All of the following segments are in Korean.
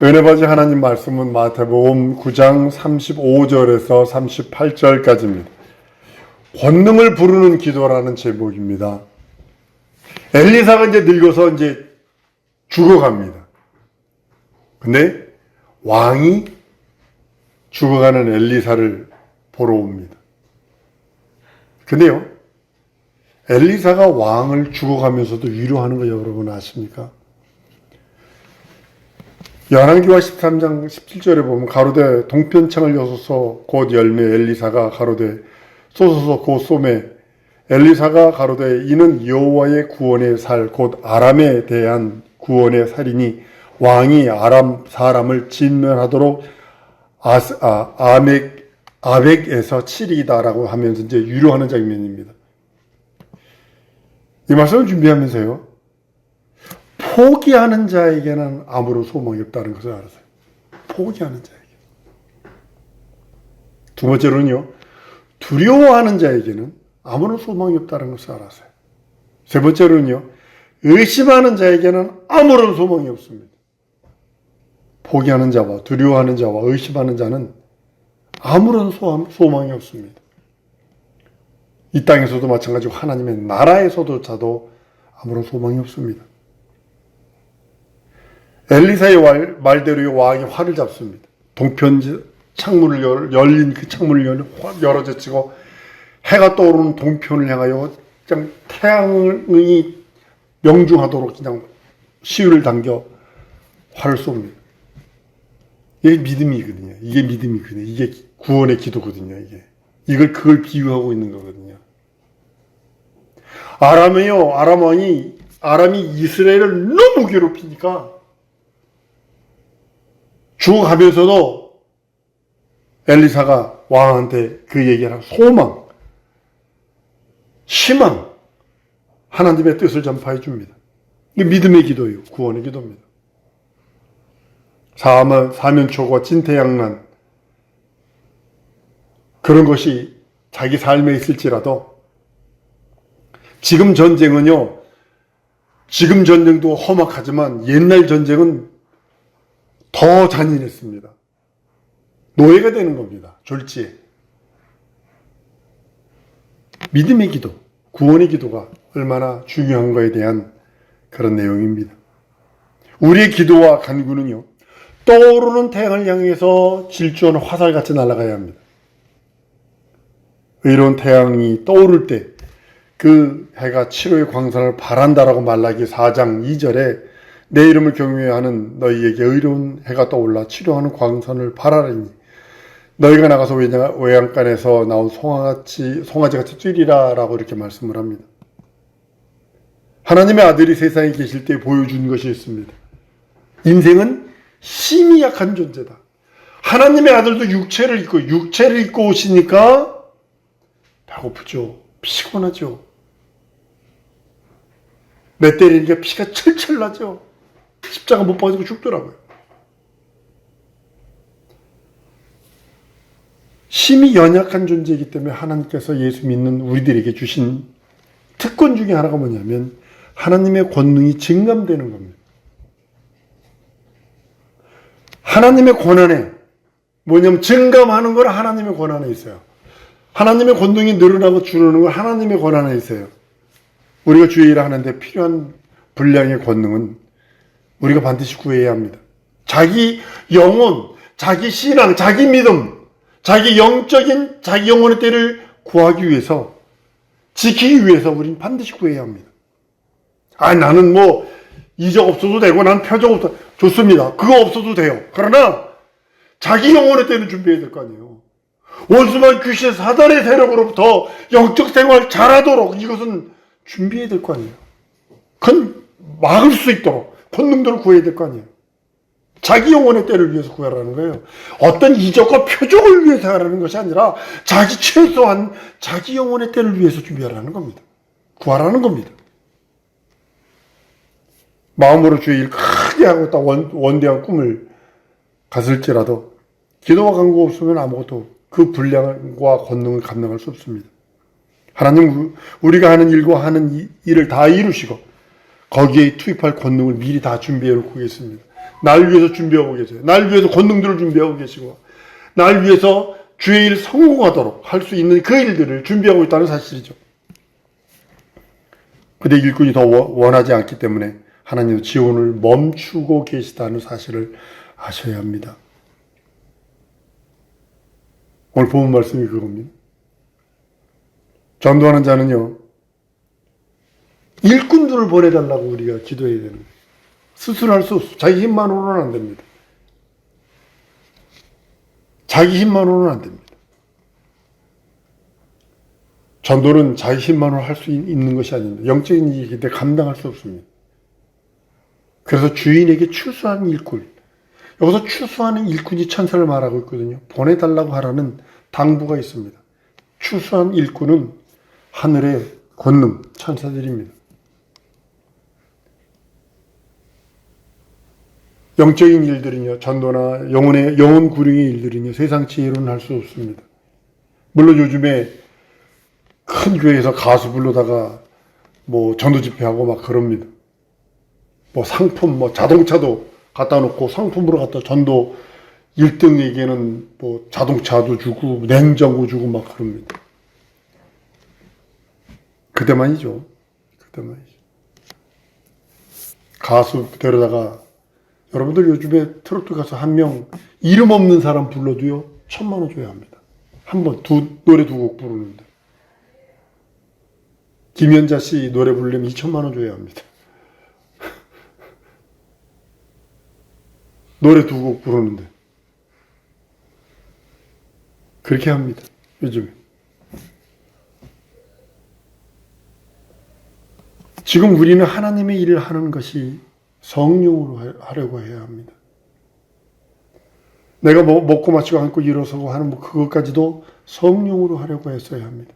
은혜 받으신 하나님 말씀은 마태복음 9장 35절에서 38절까지입니다. 권능을 부르는 기도라는 제목입니다. 엘리사가 이제 늙어서 이제 죽어갑니다. 근데 왕이 죽어가는 엘리사를 보러 옵니다. 근데요, 엘리사가 왕을 죽어가면서도 위로하는 거 여러분 아십니까? 열왕기하 13장 17절에 보면 가로되 동편창을 여소서 곧 열매 엘리사가 가로되 쏘소서 곧 쏘매 엘리사가 가로되 이는 여호와의 구원의 살 곧 아람에 대한 구원의 살이니 왕이 아람 사람을 진멸하도록 아벡에서 치리다라고 하면서 이제 위로하는 장면입니다. 이 말씀을 준비하면서요, 포기하는 자에게는 아무런 소망이 없다는 것을 알았어요. 포기하는 자에게. 두 번째로는요, 두려워하는 자에게는 아무런 소망이 없다는 것을 알았어요. 세 번째로는요, 의심하는 자에게는 아무런 소망이 없습니다. 포기하는 자와 두려워하는 자와 의심하는 자는 아무런 소망이 없습니다. 이 땅에서도 마찬가지고 하나님의 나라에서도 아무런 소망이 없습니다. 엘리사의 말대로 왕이 활을 잡습니다. 동편 창문을 열린 그 창문을 열어젖히고 해가 떠오르는 동편을 향하여 그냥 태양이 명중하도록 그냥 시위를 당겨 활을 쏩니다. 이게 믿음이거든요. 이게 구원의 기도거든요. 그걸 비유하고 있는 거거든요. 아람이 이스라엘을 너무 괴롭히니까 죽어가면서도 엘리사가 왕한테 그 얘기를 하고 소망, 희망, 하나님의 뜻을 전파해 줍니다. 이게 믿음의 기도예요. 구원의 기도입니다. 사면초가 진퇴양난 그런 것이 자기 삶에 있을지라도 지금 전쟁도 험악하지만 옛날 전쟁은 더 잔인했습니다. 노예가 되는 겁니다. 졸지에. 믿음의 기도, 구원의 기도가 얼마나 중요한가에 대한 그런 내용입니다. 우리의 기도와 간구는요, 떠오르는 태양을 향해서 질주하는 화살같이 날아가야 합니다. 의로운 태양이 떠오를 때 그 해가 7호의 광선을 발한다라고 말라기 4장 2절에 내 이름을 경외하는 너희에게 의로운 해가 떠올라 치료하는 광선을 발하리니 너희가 나가서 외양간에서 나온 송아지같이 뛰리라 라고 이렇게 말씀을 합니다. 하나님의 아들이 세상에 계실 때 보여준 것이 있습니다. 인생은 힘이 약한 존재다. 하나님의 아들도 육체를 입고 오시니까 배고프죠. 피곤하죠. 매 때리니까 피가 철철 나죠. 십자가 못 박아지고 죽더라고요. 힘이 연약한 존재이기 때문에 하나님께서 예수 믿는 우리들에게 주신 특권 중에 하나가 뭐냐면 하나님의 권능이 증감되는 겁니다. 하나님의 권한에 뭐냐면 증감하는 건 하나님의 권한에 있어요. 하나님의 권능이 늘어나고 줄어드는 건 하나님의 권한에 있어요. 우리가 주의 일을 하는데 필요한 분량의 권능은 우리가 반드시 구해야 합니다. 자기 영혼, 자기 신앙, 자기 믿음, 자기 영혼의 때를 구하기 위해서, 지키기 위해서 우리는 반드시 구해야 합니다. 나는 이적 없어도 되고 난 표적 없어도 좋습니다. 그거 없어도 돼요. 그러나 자기 영혼의 때는 준비해야 될 거 아니에요. 원수만 귀신 사단의 세력으로부터 영적 생활 잘하도록 이것은 준비해야 될 거 아니에요. 그건 막을 수 있도록 권능들을 구해야 될 거 아니에요. 자기 영혼의 때를 위해서 구하라는 거예요. 어떤 이적과 표적을 위해서 하라는 것이 아니라 최소한 자기 영혼의 때를 위해서 준비하라는 겁니다. 구하라는 겁니다. 마음으로 주의 일 크게 하고 딱 원대한 꿈을 가질지라도 기도와 간구가 없으면 아무것도 그 분량과 권능을 감당할 수 없습니다. 하나님 우리가 하는 일과 하는 일을 다 이루시고 거기에 투입할 권능을 미리 다 준비해 놓고 계십니다. 날 위해서 준비하고 계세요. 날 위해서 권능들을 준비하고 계시고, 날 위해서 주의 일 성공하도록 할 수 있는 그 일들을 준비하고 있다는 사실이죠. 그런데 일꾼이 더 원하지 않기 때문에 하나님은 지원을 멈추고 계시다는 사실을 아셔야 합니다. 오늘 본 말씀이 그겁니다. 전도하는 자는요, 일꾼들을 보내달라고 우리가 기도해야 되는 거예요. 스스로 할 수 없어. 자기 힘만으로는 안 됩니다. 자기 힘만으로는 안 됩니다. 전도는 자기 힘만으로 할 수 있는 것이 아닙니다. 영적인 일인데 감당할 수 없습니다. 그래서 주인에게 추수한 일꾼, 여기서 추수하는 일꾼이 천사를 말하고 있거든요. 보내달라고 하라는 당부가 있습니다. 추수한 일꾼은 하늘의 권능, 천사들입니다. 영적인 일들은요, 전도나 영혼 구령의 일들은요, 세상 지혜로는 할 수 없습니다. 물론 요즘에 큰 교회에서 가수 불러다가 전도 집회하고 막 그럽니다. 상품, 자동차도 갖다 놓고 상품으로 갖다 전도 1등에게는 자동차도 주고 냉장고 주고 막 그럽니다. 그때만이죠. 가수 데려다가 여러분들 요즘에 트로트 가수 한 명 이름 없는 사람 불러도요 1,000만 원 줘야 합니다. 한 번 노래 두 곡 부르는데. 김연자 씨 노래 부르려면 2,000만 원 줘야 합니다. 노래 두 곡 부르는데. 그렇게 합니다. 요즘에. 지금 우리는 하나님의 일을 하는 것이 성령으로 하려고 해야 합니다. 내가 먹고 마시고 앉고 일어서고 하는 그것까지도 성령으로 하려고 했어야 합니다.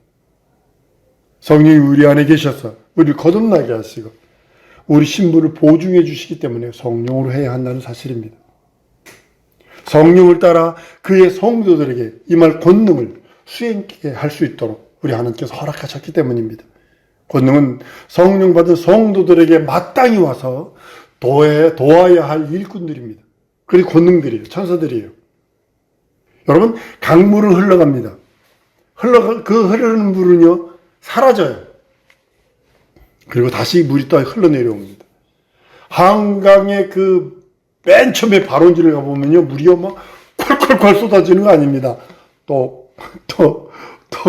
성령이 우리 안에 계셔서 우리를 거듭나게 하시고 우리 신분을 보증해 주시기 때문에 성령으로 해야 한다는 사실입니다. 성령을 따라 그의 성도들에게 이 말 권능을 수행하게 할 수 있도록 우리 하나님께서 허락하셨기 때문입니다. 권능은 성령 받은 성도들에게 마땅히 와서 도와야 할 일꾼들입니다. 그리고 권능들이에요. 천사들이에요. 여러분, 강물은 흘러갑니다. 그 흐르는 물은요, 사라져요. 그리고 다시 물이 또 흘러내려옵니다. 한강의 맨 처음에 발원지를 가보면요, 물이 막 콸콸콸 쏟아지는 거 아닙니다. 또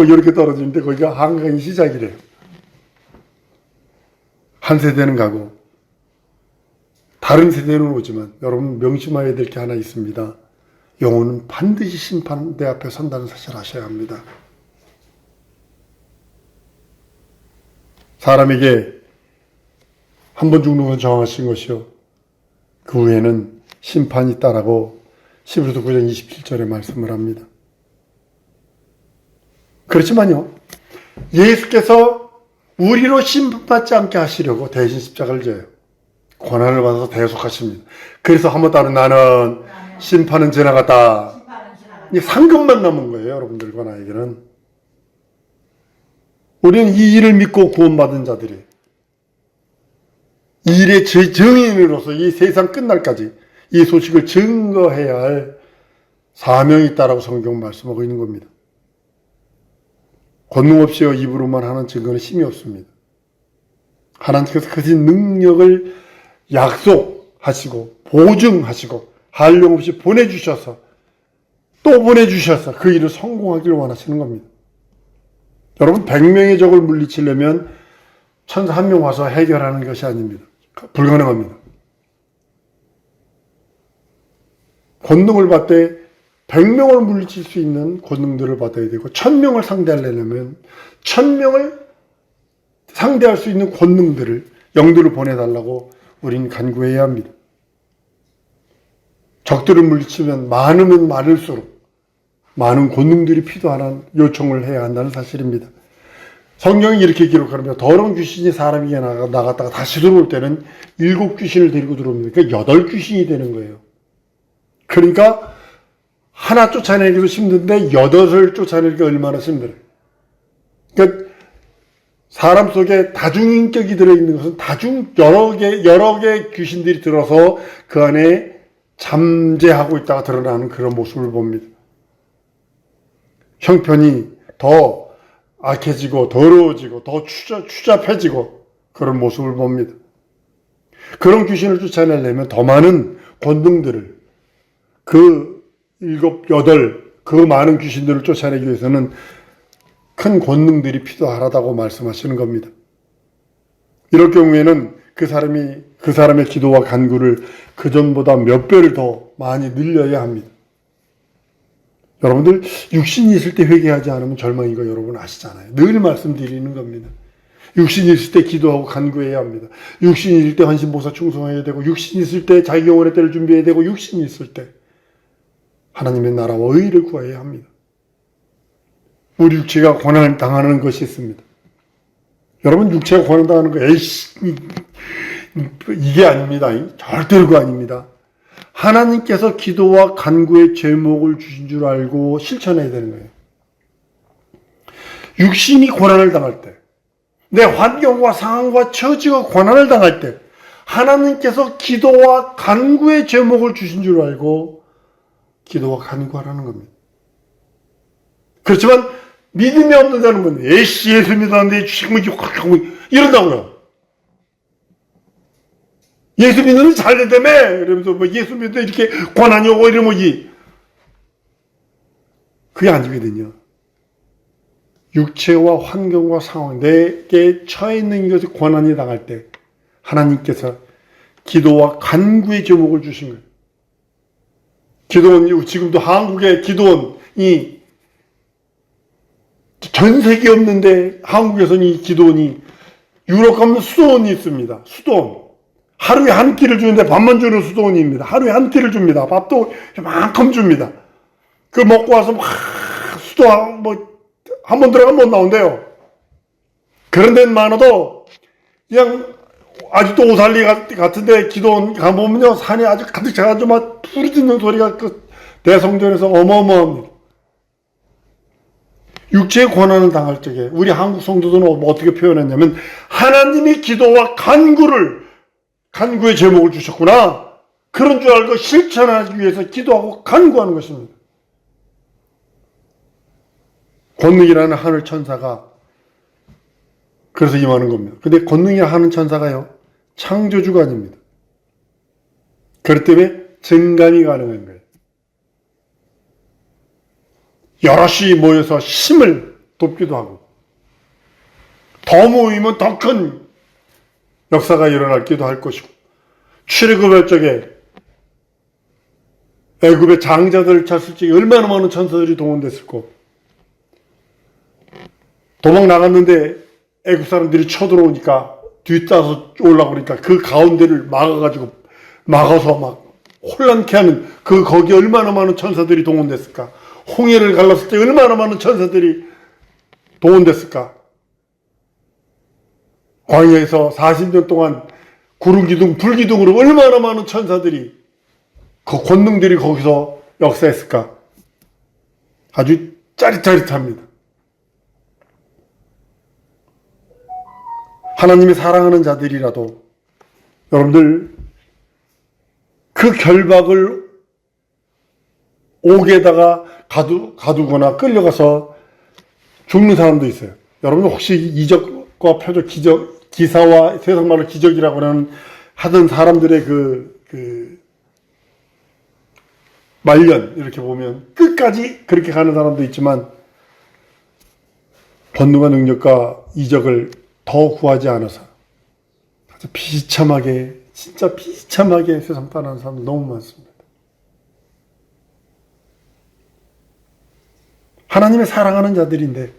이렇게 떨어지는데 거기가 한강의 시작이래요. 한 세대는 가고, 다른 세대는 오지만, 여러분 명심해야 될 게 하나 있습니다. 영혼은 반드시 심판대 앞에 선다는 사실을 아셔야 합니다. 사람에게 한 번 죽는 건 정하신 것이요. 그 후에는 심판이 있다라고 히브리서 9장 27절에 말씀을 합니다. 그렇지만요, 예수께서 우리로 심판받지 않게 하시려고 대신 십자가를 져요. 고난을 받아서 대속하십니다. 그래서 한번 따른 나는 심판은 지나갔다. 상급만 남은 거예요, 여러분들과 나에게는. 우리는 이 일을 믿고 구원받은 자들이 이 일의 증인으로서 이 세상 끝날까지 이 소식을 증거해야 할 사명이 있다라고 성경 말씀하고 있는 겁니다. 권능 없이요 입으로만 하는 증거는 힘이 없습니다. 하나님께서 그 능력을 약속하시고 보증하시고 한량없이 보내주셔서 또 보내주셔서 그 일을 성공하기를 원하시는 겁니다. 여러분, 100명의 적을 물리치려면 천사 한 명 와서 해결하는 것이 아닙니다. 불가능합니다. 권능을 받되 100명을 물리칠 수 있는 권능들을 받아야 되고 1000명을 상대하려면 1000명을 상대할 수 있는 권능들을 영들을 보내달라고 우리는 간구해야 합니다. 적들을 물리치면 많으면 많을수록 많은 권능들이 필요한 요청을 해야 한다는 사실입니다. 성경이 이렇게 기록합니다. 더러운 귀신이 사람에게 나갔다가 다시 들어올 때는 7 귀신을 데리고 들어옵니다. 그러니까 8 귀신이 되는 거예요. 그러니까 하나 쫓아내기도 힘든데 8을 쫓아내기가 얼마나 힘들어요. 그러니까 사람 속에 다중인격이 들어있는 것은 여러 개 귀신들이 들어서 그 안에 잠재하고 있다가 드러나는 그런 모습을 봅니다. 형편이 더 악해지고 더러워지고 더 추잡해지고 그런 모습을 봅니다. 그런 귀신을 쫓아내려면 더 많은 권능들을 그 7, 8 그 많은 귀신들을 쫓아내기 위해서는 큰 권능들이 필요하다고 말씀하시는 겁니다. 이럴 경우에는 그 사람의 기도와 간구를 그전보다 몇 배를 더 많이 늘려야 합니다. 여러분들 육신이 있을 때 회개하지 않으면 절망인 거 여러분 아시잖아요. 늘 말씀드리는 겁니다. 육신이 있을 때 기도하고 간구해야 합니다. 육신이 있을 때 헌신보사 충성해야 되고, 육신이 있을 때 자기 영혼의 때를 준비해야 되고, 육신이 있을 때 하나님의 나라와 의를 구해야 합니다. 우리 육체가 고난을 당하는 것이 있습니다. 여러분 육체가 고난 당하는 거 에이씨 이게 아닙니다. 절대로 그거 아닙니다. 하나님께서 기도와 간구의 제목을 주신 줄 알고 실천해야 되는 거예요. 육신이 고난을 당할 때, 내 환경과 상황과 처지가 고난을 당할 때 하나님께서 기도와 간구의 제목을 주신 줄 알고 기도와 간구하라는 겁니다. 그렇지만 믿음이 없는 사람은 예수 믿었는데 지금 이런다고요. 예수 믿으면 잘 된다며 이러면서 뭐 예수 믿는데 이렇게 고난이 오고 이러면 그게 아니거든요. 육체와 환경과 상황, 내게 처해 있는 것이 고난이 당할 때 하나님께서 기도와 간구의 제목을 주신 거예요. 기도원, 지금도 한국의 기도원이 전 세계 없는데 한국에서는 이 기도원이, 유럽 가면 수도원이 있습니다. 수도원. 하루에 한 끼를 주는데 밥만 주는 수도원입니다. 하루에 한 끼를 줍니다. 밥도 이만큼 줍니다. 그 먹고 와서 수도 한 번 들어가면 못 나온대요. 그런 데는 많아도 그냥 아직도 오살리 같은데 기도원 가보면요, 산이 아주 가득 차가지고 막 부르짖는 소리가 그 대성전에서 어마어마합니다. 육체의 고난을 당할 적에 우리 한국 성도들은 어떻게 표현했냐면, 하나님이 기도와 간구의 제목을 주셨구나, 그런 줄 알고 실천하기 위해서 기도하고 간구하는 것입니다. 권능이라는 하늘 천사가 그래서 임하는 겁니다. 근데 권능이라는 하늘 천사가요, 창조주가 아닙니다. 그렇기 때문에 증감이 가능한 거예요. 여럿이 모여서 힘을 돕기도 하고, 더 모이면 더 큰 역사가 일어나기도 할 것이고, 출애굽할 적에 애굽의 장자들을 쳤을 적에 얼마나 많은 천사들이 동원됐을 거, 도망 나갔는데 애굽 사람들이 쳐들어오니까 뒤따서 오려고 그러니까 그 가운데를 막아서 막 혼란케 하는 거기 얼마나 많은 천사들이 동원됐을까. 홍해를 갈랐을 때 얼마나 많은 천사들이 동원됐을까. 광야에서 40년 동안 구름기둥, 불기둥으로 얼마나 많은 천사들이, 그 권능들이 거기서 역사했을까. 아주 짜릿짜릿합니다. 하나님이 사랑하는 자들이라도 여러분들 그 결박을 옥에다가 가두거나 끌려가서 죽는 사람도 있어요. 여러분 혹시 이적과 표적, 기사와 세상말로 기적이라고 하던 사람들의 그 말년 이렇게 보면 끝까지 그렇게 가는 사람도 있지만, 권능과 능력과 이적을 더 구하지 않아서 아주 진짜 비참하게 세상 떠나는 사람들 너무 많습니다. 하나님의 사랑하는 자들인데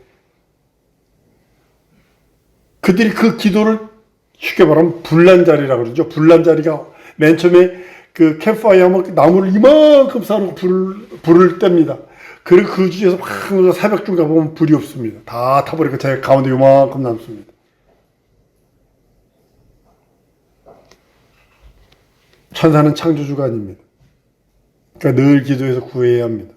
그들이 그 기도를 쉽게 말하면 불난자리라고 그러죠. 불난자리가 맨 처음에 그 캠프파이어 하면 나무를 이만큼 쌓아놓고 불을 뗍니다. 그리고 그 중에서 막 새벽중 가보면 불이 없습니다. 다 타버리고 자기 가운데 이만큼 남습니다. 천사는 창조주가 아닙니다. 그러니까 늘 기도해서 구해야 합니다.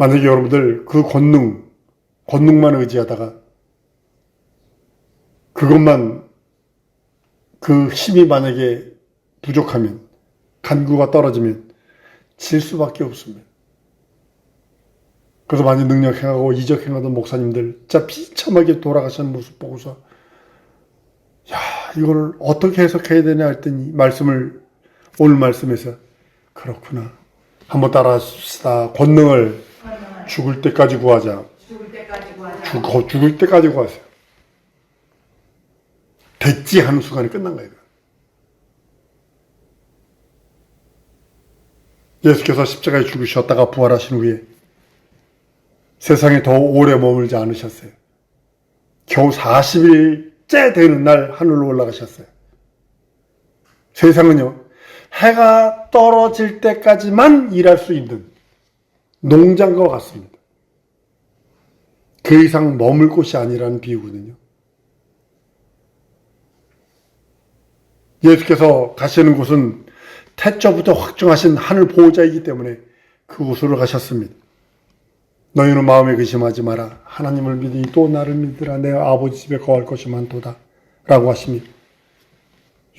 만약에 여러분들 그 권능만 의지하다가 그것만, 그 힘이 만약에 부족하면, 간구가 떨어지면 질 수밖에 없습니다. 그래서 많이 능력행하고 이적행하던 목사님들 진짜 비참하게 돌아가시는 모습 보고서 야, 이걸 어떻게 해석해야 되냐 했더니 오늘 말씀에서 그렇구나. 한번 따라합시다. 권능을 죽을 때까지 구하자. 죽을 때까지 구하세요. 됐지 하는 순간에 끝난 거예요. 예수께서 십자가에 죽으셨다가 부활하신 후에 세상에 더 오래 머물지 않으셨어요. 겨우 40일째 되는 날 하늘로 올라가셨어요. 세상은요, 해가 떨어질 때까지만 일할 수 있는 농장과 같습니다. 그 이상 머물 곳이 아니라는 비유거든요. 예수께서 가시는 곳은 태초부터 확정하신 하늘 보호자이기 때문에 그곳으로 가셨습니다. 너희는 마음에 의심하지 마라. 하나님을 믿으니 또 나를 믿으라. 내 아버지 집에 거할 것이 많도다. 라고 하십니다.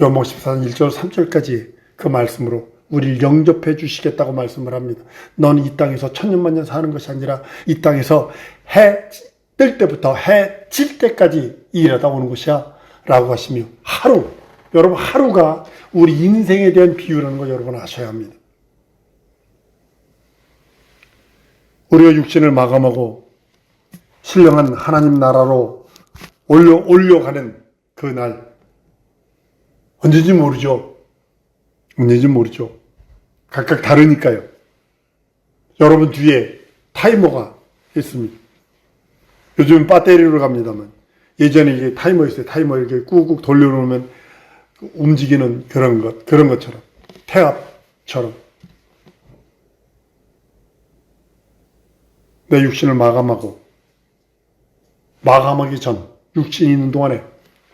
요한복음 14장 1절 3절까지 그 말씀으로 우리를 영접해 주시겠다고 말씀을 합니다. 너는 이 땅에서 천년만년 사는 것이 아니라 이 땅에서 해 뜰 때부터 해 질 때까지 일하다 오는 것이야. 라고 하시며 여러분 하루가 우리 인생에 대한 비유라는 걸 여러분 아셔야 합니다. 우리가 육신을 마감하고 신령한 하나님 나라로 올려가는 그 날, 언제인지 모르죠. 각각 다르니까요. 여러분 뒤에 타이머가 있습니다. 요즘은 배터리로 갑니다만 예전에 이게 타이머 있어요. 타이머 이렇게 꾹꾹 돌려놓으면 움직이는 그런 것처럼, 태압처럼 내 육신을 마감하기 전, 육신이 있는 동안에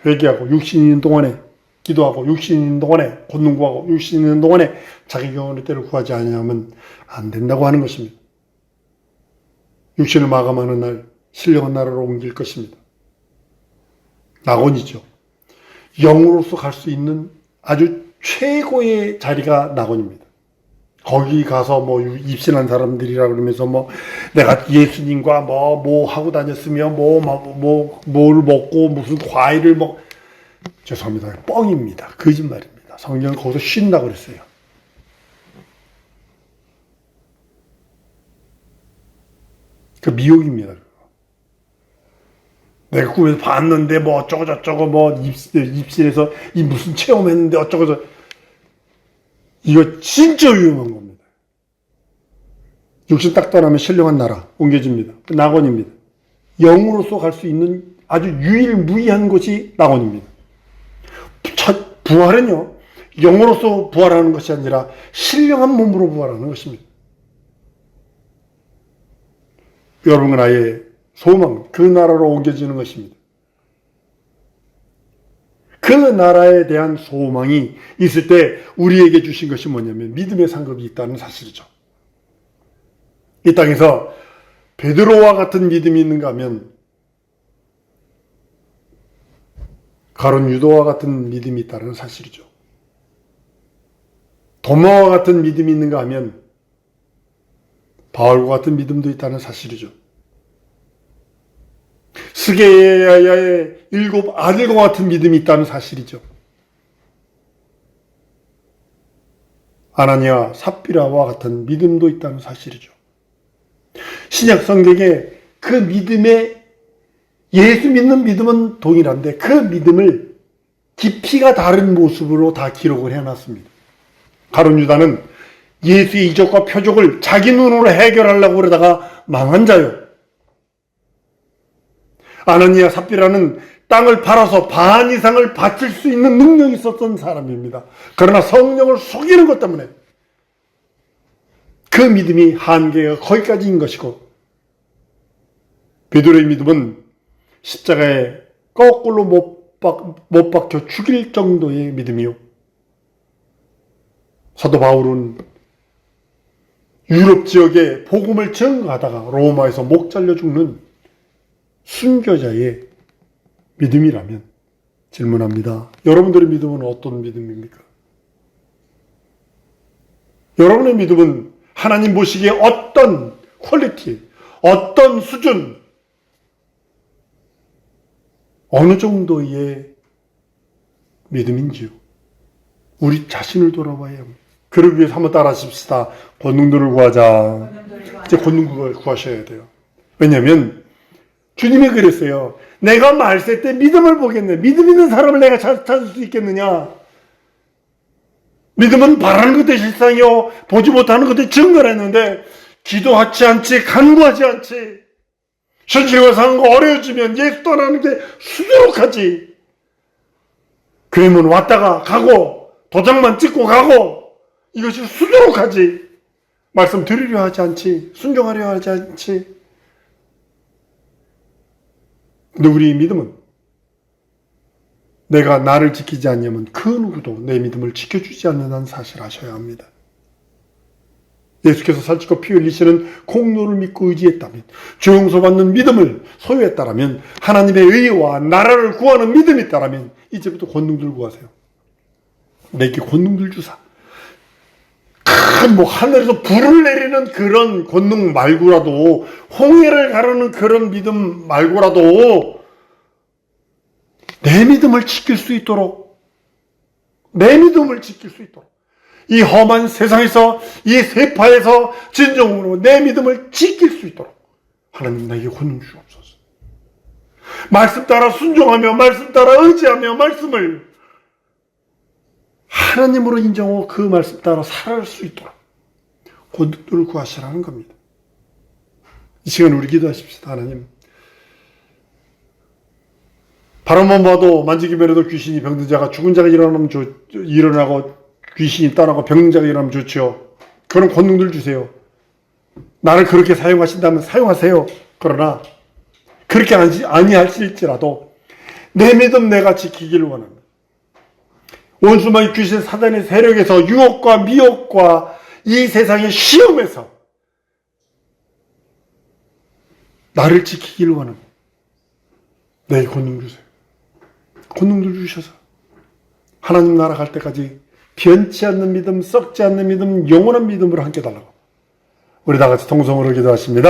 회개하고, 육신이 있는 동안에 기도하고, 육신이 있는 동안에 권능 구하고, 육신이 있는 동안에 자기 영혼의 때를 구하지 않으면 안 된다고 하는 것입니다. 육신을 마감하는 날 신령한 나라로 옮길 것입니다. 낙원이죠. 영으로서 갈 수 있는 아주 최고의 자리가 낙원입니다. 거기 가서 입신한 사람들이라 그러면서 내가 예수님과 뭐 하고 다녔으며 뭘 먹고 무슨 과일을 죄송합니다. 뻥입니다. 거짓말입니다. 성경은 거기서 쉰다고 그랬어요. 그 미혹입니다. 내가 꿈에서 봤는데 어쩌고 저쩌고 입실에서 이 무슨 체험했는데 어쩌고 저쩌고. 이거 진짜 위험한 겁니다. 육신 딱 떠나면 신령한 나라 옮겨집니다. 낙원입니다. 영으로서 갈 수 있는 아주 유일무이한 곳이 낙원입니다. 부활은요, 영으로서 부활하는 것이 아니라 신령한 몸으로 부활하는 것입니다. 여러분은 아예 소망, 그 나라로 옮겨지는 것입니다. 그 나라에 대한 소망이 있을 때 우리에게 주신 것이 뭐냐면 믿음의 상급이 있다는 사실이죠. 이 땅에서 베드로와 같은 믿음이 있는가 하면 가룟 유다와 같은 믿음이 있다는 사실이죠. 도마와 같은 믿음이 있는가 하면 바울과 같은 믿음도 있다는 사실이죠. 스게야의 7 아들과 같은 믿음이 있다는 사실이죠. 아나니아, 삽비라와 같은 믿음도 있다는 사실이죠. 신약 성경에 그 믿음에 예수 믿는 믿음은 동일한데 그 믿음을 깊이가 다른 모습으로 다 기록을 해놨습니다. 가룟 유다는 예수의 이적과 표적을 자기 눈으로 해결하려고 그러다가 망한 자요. 아나니아 삽비라는 땅을 팔아서 반 이상을 바칠 수 있는 능력이 있었던 사람입니다. 그러나 성령을 속이는 것 때문에 그 믿음이 한계가 거기까지인 것이고, 베드로의 믿음은 십자가에 거꾸로 못 박혀 죽일 정도의 믿음이요. 사도 바울은 유럽 지역에 복음을 전가하다가 로마에서 목 잘려 죽는 순교자의 믿음이라면 질문합니다. 여러분들의 믿음은 어떤 믿음입니까? 여러분의 믿음은 하나님 보시기에 어떤 퀄리티, 어떤 수준, 어느 정도의 믿음인지요? 우리 자신을 돌아봐야 합니다. 그러기 위해서 한번 따라 하십시다. 권능들을 구하자. 이제 권능을 구하셔야 돼요. 왜냐하면 주님이 그랬어요. 내가 말세 때 믿음을 보겠네. 믿음 있는 사람을 내가 찾을 수 있겠느냐? 믿음은 바라는 것도 실상이요 보지 못하는 것도 증거했는데 기도하지 않지, 간구하지 않지, 현실과 사는 거 어려워지면 예수 떠나는 게 수두룩하지. 교회 문 왔다가 가고 도장만 찍고 가고 이것이 수두룩하지. 말씀 들으려 하지 않지, 순종하려 하지 않지. 근데 우리 믿음은 내가 나를 지키지 않으면 그 누구도 내 믿음을 지켜주지 않는다는 사실을 아셔야 합니다. 예수께서 살찌고 피 흘리시는 공로를 믿고 의지했다면, 죄 용서받는 믿음을 소유했다라면, 하나님의 의와 나라를 구하는 믿음이 있다라면 이제부터 권능들 구하세요. 내게 권능들 주사. 큰 하늘에서 불을 내리는 그런 권능 말고라도, 홍해를 가르는 그런 믿음 말고라도 내 믿음을 지킬 수 있도록, 내 믿음을 지킬 수 있도록, 이 험한 세상에서, 이 세파에서 진정으로 내 믿음을 지킬 수 있도록 하나님 나에게 권능 주옵소서. 말씀 따라 순종하며, 말씀 따라 의지하며, 말씀을 하나님으로 인정하고 그 말씀 따라 살아갈 수 있도록 권능들을 구하시라는 겁니다. 이 시간 우리 기도하십시다. 하나님, 바람만 봐도 만지기만 해도 귀신이, 병든 자가, 죽은 자가 일어나고 귀신이 떠나고 병든 자가 일어나면 좋죠. 그런 권능들 주세요. 나를 그렇게 사용하신다면 사용하세요. 그러나 그렇게 아니하실지라도 내 믿음 내가 지키기를 원합니다. 원수마귀 귀신 사단의 세력에서 유혹과 미혹과 이 세상의 시험에서 나를 지키기를 원합니다. 내 권능 주세요. 권능들 주셔서 하나님 나라 갈 때까지 변치 않는 믿음, 썩지 않는 믿음, 영원한 믿음으로 함께 달라고 우리 다 같이 통성으로 기도하십니다.